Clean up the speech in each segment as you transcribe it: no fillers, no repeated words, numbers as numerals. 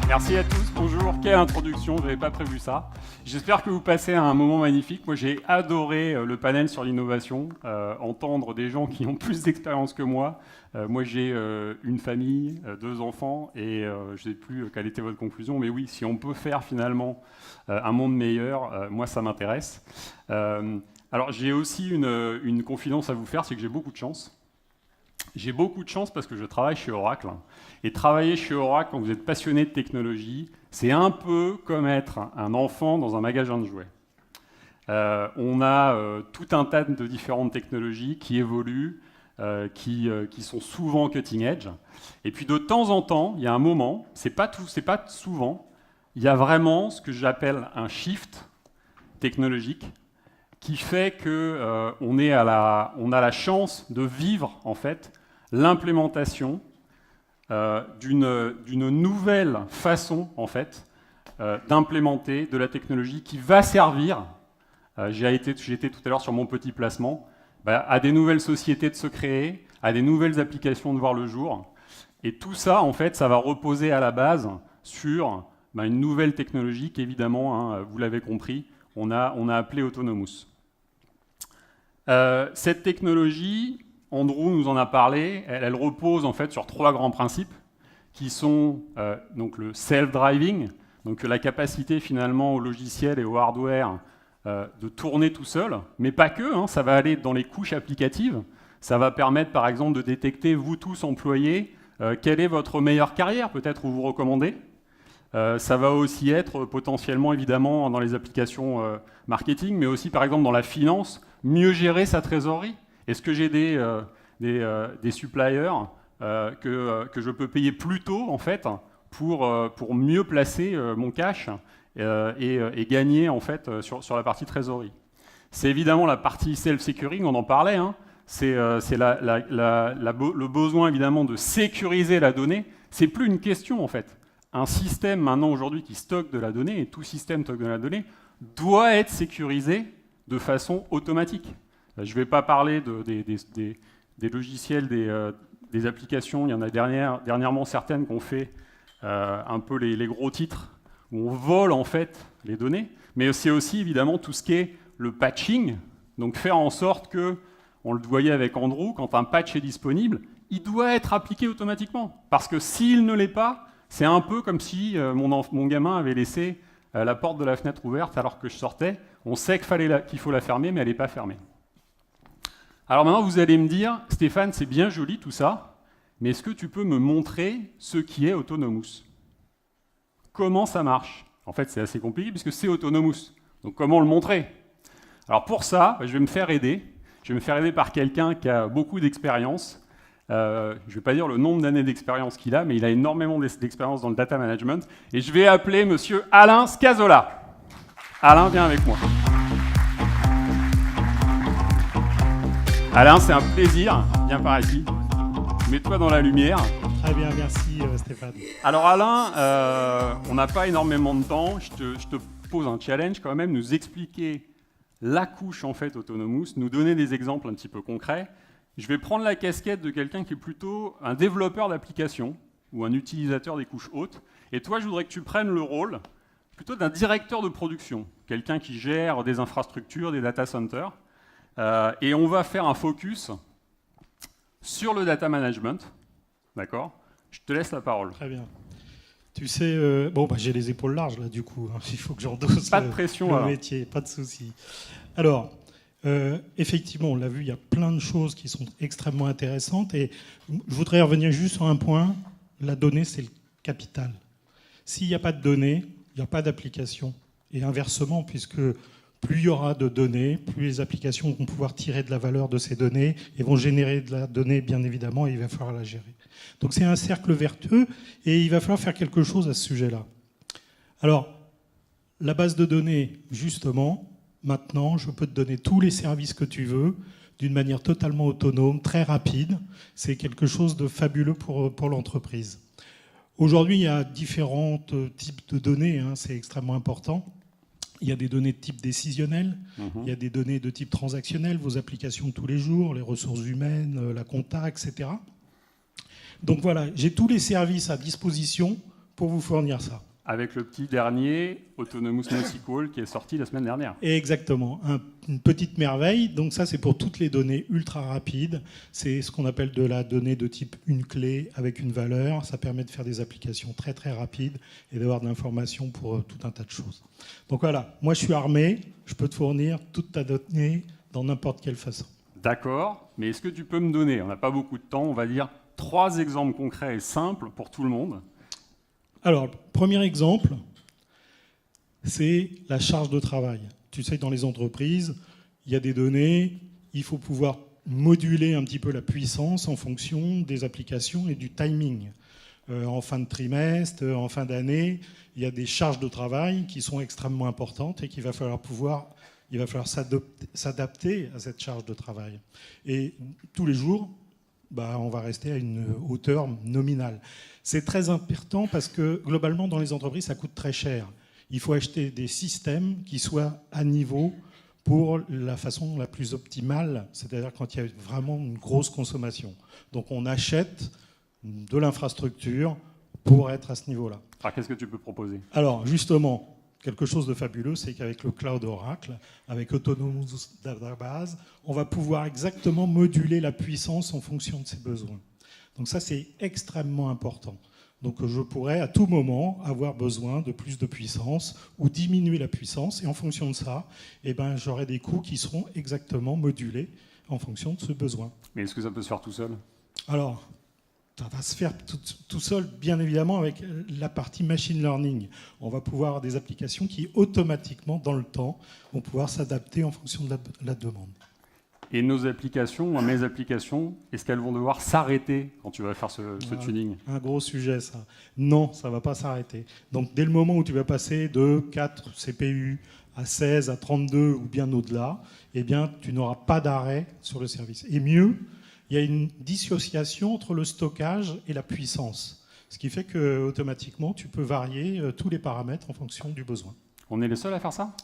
Merci à tous, bonjour, quelle introduction, je n'avais pas prévu ça. J'espère que vous passez un moment magnifique. Moi j'ai adoré le panel sur l'innovation, entendre des gens qui ont plus d'expérience que moi. Moi j'ai une famille, 2 enfants, et je ne sais plus quelle était votre conclusion, mais oui, si on peut faire finalement un monde meilleur, moi ça m'intéresse. Alors j'ai aussi une confidence à vous faire, c'est que j'ai beaucoup de chance. J'ai beaucoup de chance parce que je travaille chez Oracle. Et travailler chez Oracle, quand vous êtes passionné de technologie, c'est un peu comme être un enfant dans un magasin de jouets. On a tout un tas de différentes technologies qui évoluent, qui sont souvent cutting edge. Et puis de temps en temps, il y a un moment, c'est pas souvent, il y a vraiment ce que j'appelle un shift technologique qui fait que on a la chance de vivre en fait l'implémentation d'une nouvelle façon en fait d'implémenter de la technologie qui va servir. J'étais tout à l'heure sur mon petit placement, à des nouvelles sociétés de se créer, à des nouvelles applications de voir le jour. Et tout ça en fait, ça va reposer à la base sur une nouvelle technologie qu'évidemment, hein, vous l'avez compris, on a appelé Autonomous. Cette technologie, Andrew nous en a parlé, elle repose en fait sur 3 grands principes qui sont donc le self-driving, donc la capacité finalement au logiciel et au hardware de tourner tout seul, mais pas que, hein, ça va aller dans les couches applicatives, ça va permettre par exemple de détecter, vous tous employés, quelle est votre meilleure carrière peut-être où vous recommandez. Ça va aussi être potentiellement évidemment dans les applications marketing, mais aussi par exemple dans la finance, mieux gérer sa trésorerie. Est-ce que j'ai des suppliers que je peux payer plus tôt en fait pour mieux placer mon cash et gagner en fait sur la partie trésorerie. C'est évidemment la partie self-securing, on en parlait, hein. C'est le besoin évidemment de sécuriser la donnée. C'est plus une question en fait. Un système maintenant aujourd'hui qui stocke de la donnée, et tout système stocke de la donnée, doit être sécurisé de façon automatique. Je ne vais pas parler des logiciels, des applications. Il y en a dernièrement certaines qui ont fait un peu les gros titres, où on vole en fait les données. Mais c'est aussi évidemment tout ce qui est le patching, donc faire en sorte que, on le voyait avec Andrew, quand un patch est disponible, il doit être appliqué automatiquement. Parce que s'il ne l'est pas, c'est un peu comme si mon gamin avait laissé la porte de la fenêtre ouverte alors que je sortais. On sait qu'il faut la fermer, mais elle n'est pas fermée. Alors maintenant, vous allez me dire, Stéphane, c'est bien joli tout ça, mais est-ce que tu peux me montrer ce qui est Autonomous? Comment ça marche? En fait, c'est assez compliqué puisque c'est Autonomous. Donc comment le montrer? Alors pour ça, je vais me faire aider. Je vais me faire aider par quelqu'un qui a beaucoup d'expérience. Je ne vais pas dire le nombre d'années d'expérience qu'il a, mais il a énormément d'expérience dans le data management. Et je vais appeler monsieur Alain Scazola. Alain, viens avec moi. Alain, c'est un plaisir. Viens par ici. Mets-toi dans la lumière. Très bien, merci Stéphane. Alors Alain, on n'a pas énormément de temps. Je te pose un challenge quand même, nous expliquer la couche en fait Autonomous, nous donner des exemples un petit peu concrets. Je vais prendre la casquette de quelqu'un qui est plutôt un développeur d'applications ou un utilisateur des couches hautes. Et toi, je voudrais que tu prennes le rôle plutôt d'un directeur de production, quelqu'un qui gère des infrastructures, des data centers. Et on va faire un focus sur le data management. D'accord? Je te laisse la parole. Très bien. Tu sais, j'ai les épaules larges là du coup. Hein, il faut que j'endosse pas de pression, le métier, pas de souci. Alors, effectivement, on l'a vu, il y a plein de choses qui sont extrêmement intéressantes. Et je voudrais revenir juste sur un point. La donnée, c'est le capital. S'il n'y a pas de données, il n'y a pas d'application. Et inversement, puisque plus il y aura de données, plus les applications vont pouvoir tirer de la valeur de ces données et vont générer de la donnée, bien évidemment, et il va falloir la gérer. Donc c'est un cercle vertueux et il va falloir faire quelque chose à ce sujet-là. Alors, la base de données, justement, maintenant, je peux te donner tous les services que tu veux d'une manière totalement autonome, très rapide. C'est quelque chose de fabuleux pour l'entreprise. Aujourd'hui, il y a différents types de données, hein, c'est extrêmement important. Il y a des données de type décisionnel, il y a des données de type transactionnel, vos applications de tous les jours, les ressources humaines, la compta, etc. Donc voilà, j'ai tous les services à disposition pour vous fournir ça. Avec le petit dernier, Autonomous NoSQL, qui est sorti la semaine dernière. Et exactement, une petite merveille. Donc ça, c'est pour toutes les données ultra rapides. C'est ce qu'on appelle de la donnée de type une clé avec une valeur. Ça permet de faire des applications très très rapides et d'avoir de l'information pour tout un tas de choses. Donc voilà, moi je suis armé, je peux te fournir toute ta donnée dans n'importe quelle façon. D'accord, mais est-ce que tu peux me donner, on n'a pas beaucoup de temps, on va dire 3 exemples concrets et simples pour tout le monde. Alors, premier exemple, c'est la charge de travail. Tu sais, dans les entreprises, il y a des données, il faut pouvoir moduler un petit peu la puissance en fonction des applications et du timing. En fin de trimestre, en fin d'année, il y a des charges de travail qui sont extrêmement importantes et qu'il va falloir s'adapter à cette charge de travail. Et tous les jours, on va rester à une hauteur nominale. C'est très important parce que globalement, dans les entreprises, ça coûte très cher. Il faut acheter des systèmes qui soient à niveau pour la façon la plus optimale, c'est-à-dire quand il y a vraiment une grosse consommation. Donc on achète de l'infrastructure pour être à ce niveau-là. Alors qu'est-ce que tu peux proposer? Alors justement, quelque chose de fabuleux, c'est qu'avec le cloud Oracle, avec Autonomous Database, on va pouvoir exactement moduler la puissance en fonction de ses besoins. Donc ça, c'est extrêmement important. Donc je pourrais à tout moment avoir besoin de plus de puissance ou diminuer la puissance. Et en fonction de ça, j'aurai des coûts qui seront exactement modulés en fonction de ce besoin. Mais est-ce que ça peut se faire tout seul? Alors, ça va se faire tout seul, bien évidemment, avec la partie machine learning. On va pouvoir avoir des applications qui, automatiquement, dans le temps, vont pouvoir s'adapter en fonction de la demande. Et nos applications, mes applications, est-ce qu'elles vont devoir s'arrêter quand tu vas faire ce tuning? Un gros sujet, ça. Non, ça ne va pas s'arrêter. Donc, dès le moment où tu vas passer de 4 CPU à 16, à 32 ou bien au-delà, tu n'auras pas d'arrêt sur le service. Et mieux, il y a une dissociation entre le stockage et la puissance. Ce qui fait qu'automatiquement, tu peux varier tous les paramètres en fonction du besoin. On est les seuls à faire ça?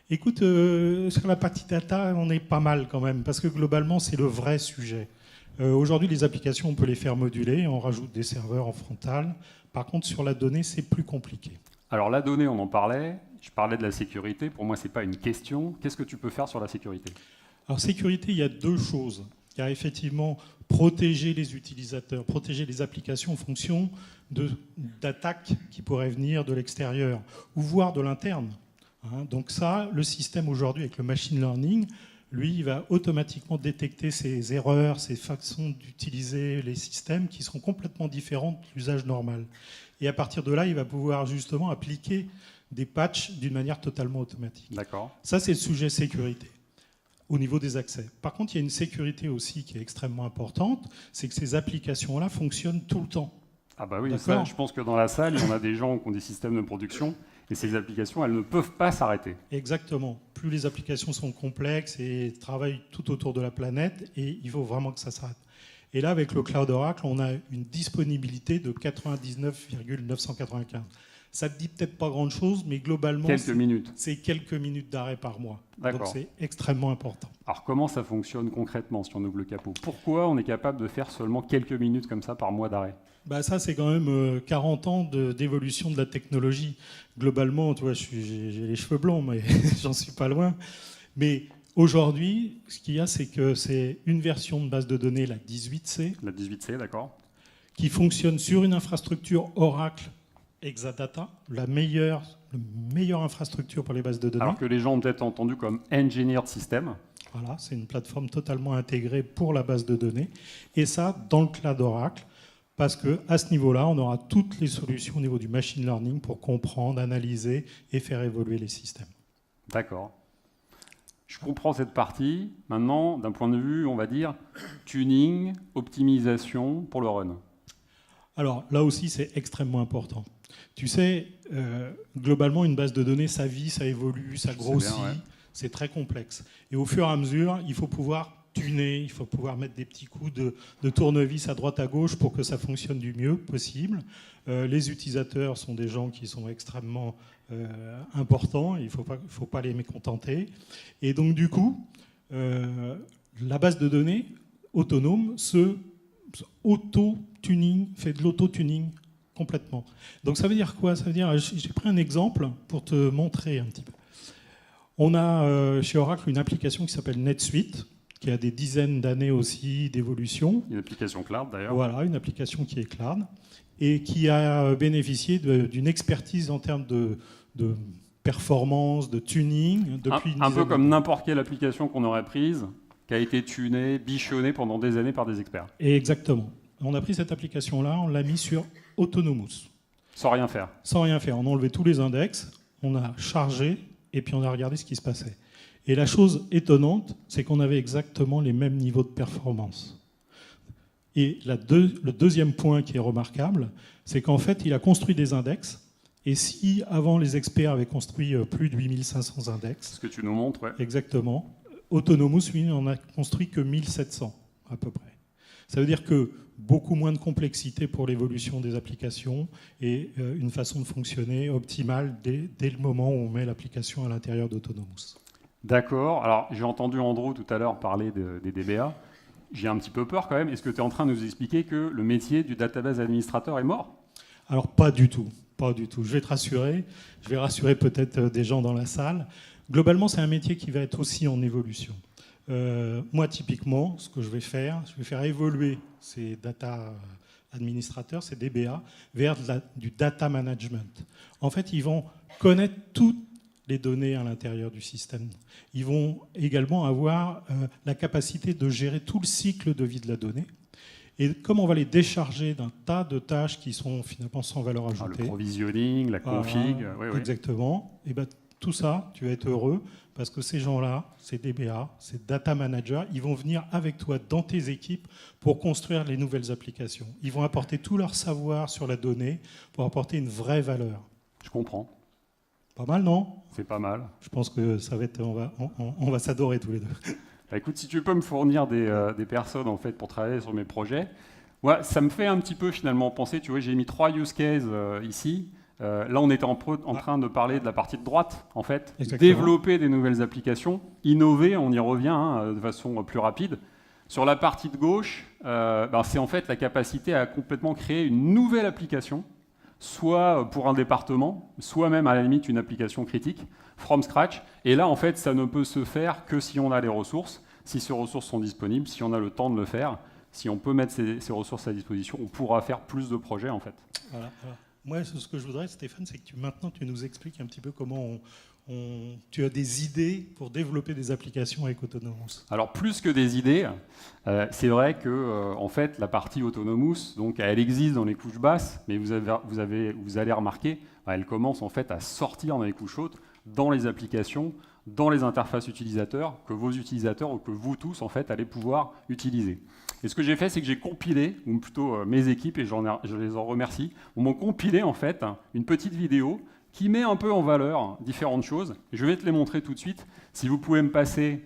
Écoute, sur la partie data, on est pas mal quand même, parce que globalement, c'est le vrai sujet. Aujourd'hui, les applications, on peut les faire moduler, on rajoute des serveurs en frontal. Par contre, sur la donnée, c'est plus compliqué. Alors la donnée, on en parlait. Je parlais de la sécurité. Pour moi, ce n'est pas une question. Qu'est-ce que tu peux faire sur la sécurité? Alors, sécurité, il y a 2 choses. Il y a effectivement protéger les utilisateurs, protéger les applications en fonction d'attaques qui pourraient venir de l'extérieur, ou voire de l'interne. Donc ça, le système aujourd'hui avec le machine learning, lui, il va automatiquement détecter ces erreurs, ces façons d'utiliser les systèmes qui sont complètement différentes de l'usage normal. Et à partir de là, il va pouvoir justement appliquer des patchs d'une manière totalement automatique. D'accord. Ça, c'est le sujet sécurité au niveau des accès. Par contre, il y a une sécurité aussi qui est extrêmement importante, c'est que ces applications-là fonctionnent tout le temps. Ah bah oui, ça, je pense que dans la salle, on a des gens qui ont des systèmes de production et ces applications, elles ne peuvent pas s'arrêter. Exactement. Plus les applications sont complexes et travaillent tout autour de la planète, et il faut vraiment que ça s'arrête. Et là, avec le Cloud Oracle, on a une disponibilité de 99,995. Ça ne te dit peut-être pas grand-chose, mais globalement, c'est quelques minutes d'arrêt par mois. Donc c'est extrêmement important. Alors comment ça fonctionne concrètement si on ouvre le capot? Pourquoi on est capable de faire seulement quelques minutes comme ça par mois d'arrêt? Ça, c'est quand même 40 ans d'évolution de la technologie. Globalement, tu vois, j'ai les cheveux blonds, mais j'en suis pas loin. Mais aujourd'hui, ce qu'il y a, c'est que c'est une version de base de données, la 18C. La 18C, d'accord. Qui fonctionne sur une infrastructure Oracle Exadata, la meilleure infrastructure pour les bases de données. Alors que les gens ont peut-être entendu comme Engineered System. Voilà, c'est une plateforme totalement intégrée pour la base de données. Et ça, dans le cloud Oracle, parce qu'à ce niveau-là, on aura toutes les solutions au niveau du machine learning pour comprendre, analyser et faire évoluer les systèmes. D'accord. Je comprends cette partie. Maintenant, d'un point de vue, on va dire, tuning, optimisation pour le run. Alors là aussi, c'est extrêmement important. Tu sais, globalement, une base de données, ça vit, ça évolue, ça grossit, c'est très complexe. Et au fur et à mesure, il faut pouvoir tuner, il faut pouvoir mettre des petits coups de tournevis à droite à gauche pour que ça fonctionne du mieux possible. Les utilisateurs sont des gens qui sont extrêmement importants, il ne faut pas les mécontenter. Et donc du coup, la base de données autonome fait de l'auto-tuning complètement. Donc ça veut dire quoi? Ça veut dire, j'ai pris un exemple pour te montrer un petit peu. On a chez Oracle une application qui s'appelle NetSuite, qui a des dizaines d'années aussi d'évolution. Une application cloud d'ailleurs. Voilà, une application qui est cloud et qui a bénéficié d'une expertise en termes de performance, de tuning. Depuis un peu comme n'importe quelle application qu'on aurait prise, qui a été tunée, bichonnée pendant des années par des experts. Et exactement. On a pris cette application-là, on l'a mis sur Autonomous. Sans rien faire. Sans rien faire. On a enlevé tous les index, on a chargé et puis on a regardé ce qui se passait. Et la chose étonnante, c'est qu'on avait exactement les mêmes niveaux de performance. Et le deuxième point qui est remarquable, c'est qu'en fait, il a construit des index. Et si avant les experts avaient construit plus de 8500 index, Ce que tu nous montres, ouais. exactement, Autonomous, lui, n'en a construit que 1700 à peu près. Ça veut dire que beaucoup moins de complexité pour l'évolution des applications et une façon de fonctionner optimale dès le moment où on met l'application à l'intérieur d'Autonomous. D'accord. Alors, j'ai entendu Andrew tout à l'heure parler des DBA. J'ai un petit peu peur quand même. Est-ce que tu es en train de nous expliquer que le métier du database administrateur est mort? Alors, pas du tout. Pas du tout. Je vais te rassurer. Je vais rassurer peut-être des gens dans la salle. Globalement, c'est un métier qui va être aussi en évolution. Moi, typiquement, ce que je vais faire évoluer ces data administrateurs, ces DBA, vers du data management. En fait, ils vont connaître toutes les données à l'intérieur du système. Ils vont également avoir la capacité de gérer tout le cycle de vie de la donnée. Et comme on va les décharger d'un tas de tâches qui sont finalement sans valeur ajoutée. Le provisioning, la config. Oui. Exactement. Et tout ça, tu vas être heureux parce que ces gens-là, ces DBA, ces data managers, ils vont venir avec toi dans tes équipes pour construire les nouvelles applications. Ils vont apporter tout leur savoir sur la donnée pour apporter une vraie valeur. Je comprends. Pas mal, non? C'est pas mal. Je pense que ça va être, on va s'adorer tous les deux. Bah, écoute, si tu peux me fournir des personnes en fait pour travailler sur mes projets, ouais, ça me fait un petit peu finalement penser. Tu vois, j'ai mis 3 use cases ici. Là, on était en train de parler de la partie de droite, en fait. Exactement. Développer des nouvelles applications, innover, on y revient de façon plus rapide. Sur la partie de gauche, c'est en fait la capacité à complètement créer une nouvelle application, soit pour un département, soit même à la limite une application critique, from scratch. Et là, en fait, ça ne peut se faire que si on a les ressources, si ces ressources sont disponibles, si on a le temps de le faire, si on peut mettre ces ressources à disposition, on pourra faire plus de projets, en fait. Voilà. Moi, ce que je voudrais, Stéphane, c'est que maintenant, tu nous expliques un petit peu comment tu as des idées pour développer des applications avec Autonomous. Alors, plus que des idées, c'est vrai que en fait, la partie Autonomous, donc, elle existe dans les couches basses, mais vous allez remarquer, elle commence en fait à sortir dans les couches hautes, dans les applications, dans les interfaces utilisateurs, que vos utilisateurs ou que vous tous, en fait, allez pouvoir utiliser. Et ce que j'ai fait, c'est que j'ai compilé, ou plutôt mes équipes, et je les en remercie, m'ont compilé en fait une petite vidéo qui met un peu en valeur différentes choses. Je vais te les montrer tout de suite. Si vous pouvez me passer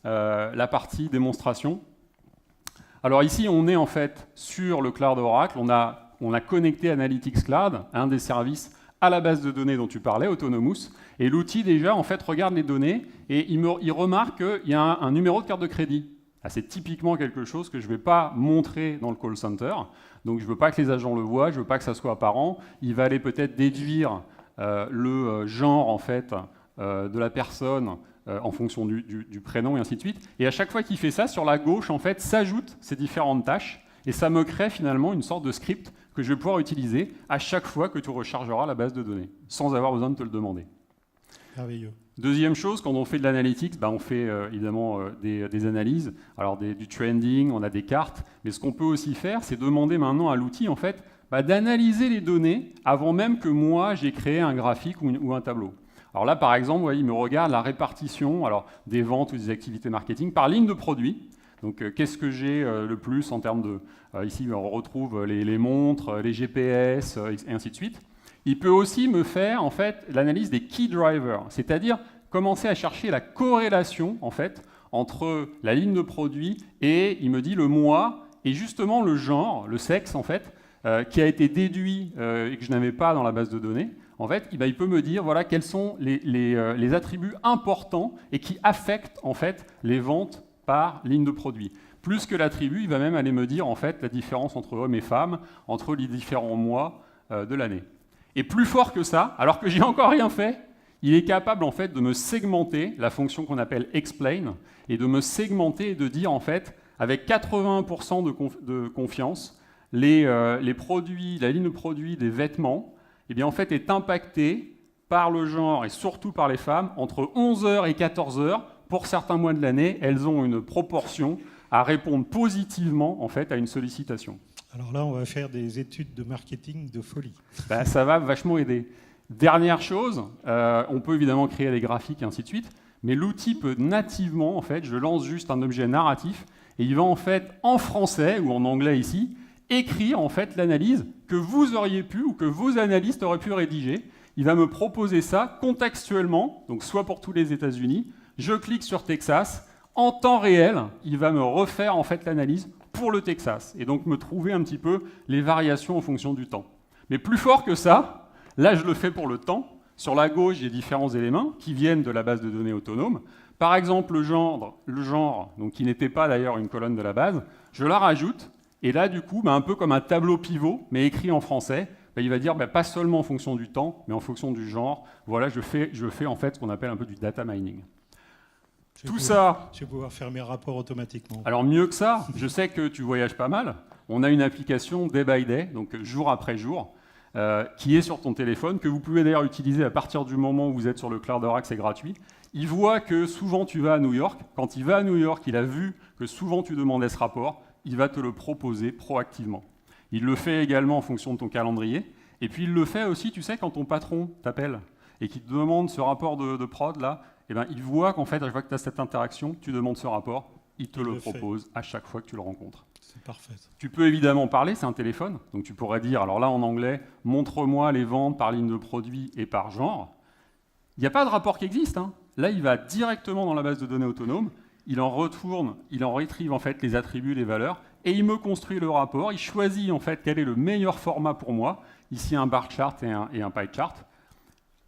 la partie démonstration. Alors ici, on est en fait sur le cloud Oracle. On a connecté Analytics Cloud, un des services, à la base de données dont tu parlais, Autonomous. Et l'outil, déjà, en fait, regarde les données et il remarque qu'il y a un numéro de carte de crédit. C'est typiquement quelque chose que je ne vais pas montrer dans le call center. Donc, je ne veux pas que les agents le voient, je ne veux pas que ça soit apparent. Il va aller peut-être déduire le genre, en fait, de la personne en fonction du prénom et ainsi de suite. Et à chaque fois qu'il fait ça, sur la gauche, en fait, s'ajoutent ces différentes tâches. Et ça me crée finalement une sorte de script que je vais pouvoir utiliser à chaque fois que tu rechargeras la base de données, sans avoir besoin de te le demander. Merveilleux. Deuxième chose, quand on fait de l'analytics, on fait évidemment des analyses, alors du trending, on a des cartes, mais ce qu'on peut aussi faire, c'est demander maintenant à l'outil en fait, d'analyser les données avant même que moi j'ai créé un graphique ou un tableau. Alors là, par exemple, il me regarde la répartition des ventes ou des activités marketing par ligne de produit. Donc, qu'est-ce que j'ai le plus en termes de... ici, on retrouve les montres, les GPS, et ainsi de suite. Il peut aussi me faire en fait l'analyse des key drivers, c'est-à-dire commencer à chercher la corrélation en fait entre la ligne de produit et il me dit le mois et justement le genre, le sexe en fait, qui a été déduit et que je n'avais pas dans la base de données. En fait, il peut me dire voilà quels sont les attributs importants et qui affectent en fait les ventes par ligne de produit. Plus que l'attribut, il va même aller me dire en fait la différence entre hommes et femmes, entre les différents mois. de l'année. Et plus fort que ça, alors que j'ai encore rien fait, il est capable en fait de me segmenter, la fonction qu'on appelle explain, et de me segmenter et de dire en fait, avec 81% de confiance, les produits, la ligne de produits des vêtements, eh bien en fait est impactée par le genre et surtout par les femmes entre 11h et 14h. Pour certains mois de l'année, elles ont une proportion à répondre positivement en fait à une sollicitation. Alors là, on va faire des études de marketing de folie. Ben, ça va vachement aider. Dernière chose, on peut évidemment créer des graphiques et ainsi de suite, mais l'outil peut nativement, en fait, je lance juste un objet narratif et il va en fait en français ou en anglais ici écrire en fait l'analyse que vous auriez pu ou que vos analystes auraient pu rédiger. Il va me proposer ça contextuellement, donc soit pour tous les États-Unis. Je clique sur Texas, en temps réel, il va me refaire en fait l'analyse pour le Texas et donc me trouver un petit peu les variations en fonction du temps. Mais plus fort que ça, là je le fais pour le temps. Sur la gauche, j'ai différents éléments qui viennent de la base de données autonome. Par exemple, le genre donc, qui n'était pas d'ailleurs une colonne de la base, je la rajoute et là du coup, un peu comme un tableau pivot, mais écrit en français, il va dire pas seulement en fonction du temps, mais en fonction du genre. Voilà, je fais en fait ce qu'on appelle un peu du data mining. Tout ça... Je vais pouvoir faire mes rapports automatiquement. Alors mieux que ça, je sais que tu voyages pas mal. On a une application day by day, donc jour après jour, qui est sur ton téléphone, que vous pouvez d'ailleurs utiliser à partir du moment où vous êtes sur le Cloud Oracle, c'est gratuit. Il voit que souvent tu vas à New York. Quand il va à New York, il a vu que souvent tu demandais ce rapport, il va te le proposer proactivement. Il le fait également en fonction de ton calendrier. Et puis il le fait aussi, tu sais, quand ton patron t'appelle et qu'il te demande ce rapport de prod, là, il voit qu'en fait, à chaque fois que tu as cette interaction, tu demandes ce rapport, il te le propose à chaque fois que tu le rencontres. C'est parfait. Tu peux évidemment parler, c'est un téléphone, donc tu pourrais dire, alors là en anglais, montre-moi les ventes par ligne de produit et par genre. Il n'y a pas de rapport qui existe, hein. Là, il va directement dans la base de données autonome, il en retrieve en fait les attributs, les valeurs, et il me construit le rapport, il choisit en fait quel est le meilleur format pour moi, ici un bar chart et un pie chart.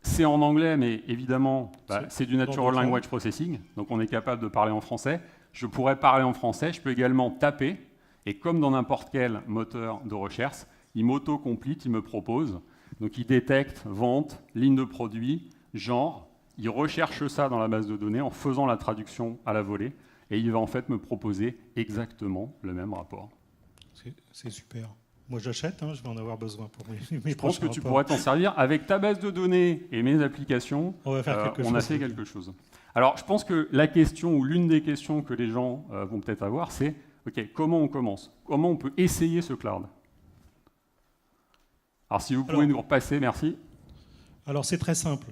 C'est en anglais, mais évidemment, c'est du Natural Language Processing, donc on est capable de parler en français. Je pourrais parler en français, je peux également taper, et comme dans n'importe quel moteur de recherche, il m'auto-complete, il me propose. Donc il détecte vente, ligne de produit, genre, il recherche ça dans la base de données en faisant la traduction à la volée, et il va en fait me proposer exactement le même rapport. C'est super. Moi j'achète, hein, je vais en avoir besoin pour mes Je pense que tu pourrais t'en servir. Avec ta base de données et mes applications, on a fait quelque chose. Alors je pense que la question, ou l'une des questions que les gens vont peut-être avoir, c'est ok, comment on commence? Comment on peut essayer ce cloud? Alors si vous pouvez nous repasser, merci. Alors c'est très simple.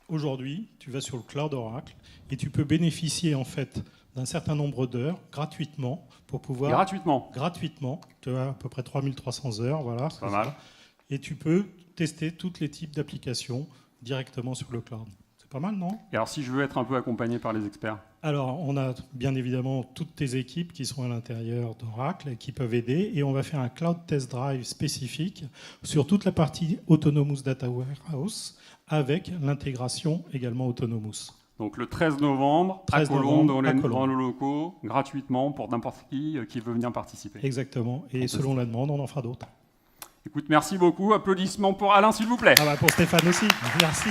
Aujourd'hui, tu vas sur le Cloud Oracle et tu peux bénéficier en fait d'un certain nombre d'heures gratuitement pour pouvoir... Gratuitement. Tu as à peu près 3300 heures, voilà. Pas mal. Et tu peux tester tous les types d'applications directement sur le cloud. C'est pas mal, non? Et alors si je veux être un peu accompagné par les experts? Alors, on a bien évidemment toutes tes équipes qui sont à l'intérieur d'Oracle et qui peuvent aider. Et on va faire un Cloud Test Drive spécifique sur toute la partie Autonomous Data Warehouse avec l'intégration également Autonomous. Donc le 13 novembre, à Colombes, dans nos locaux, gratuitement pour n'importe qui veut venir participer. Exactement. Et selon la demande, on en fera d'autres. Écoute, merci beaucoup. Applaudissements pour Alain, s'il vous plaît. Pour Stéphane aussi. Merci.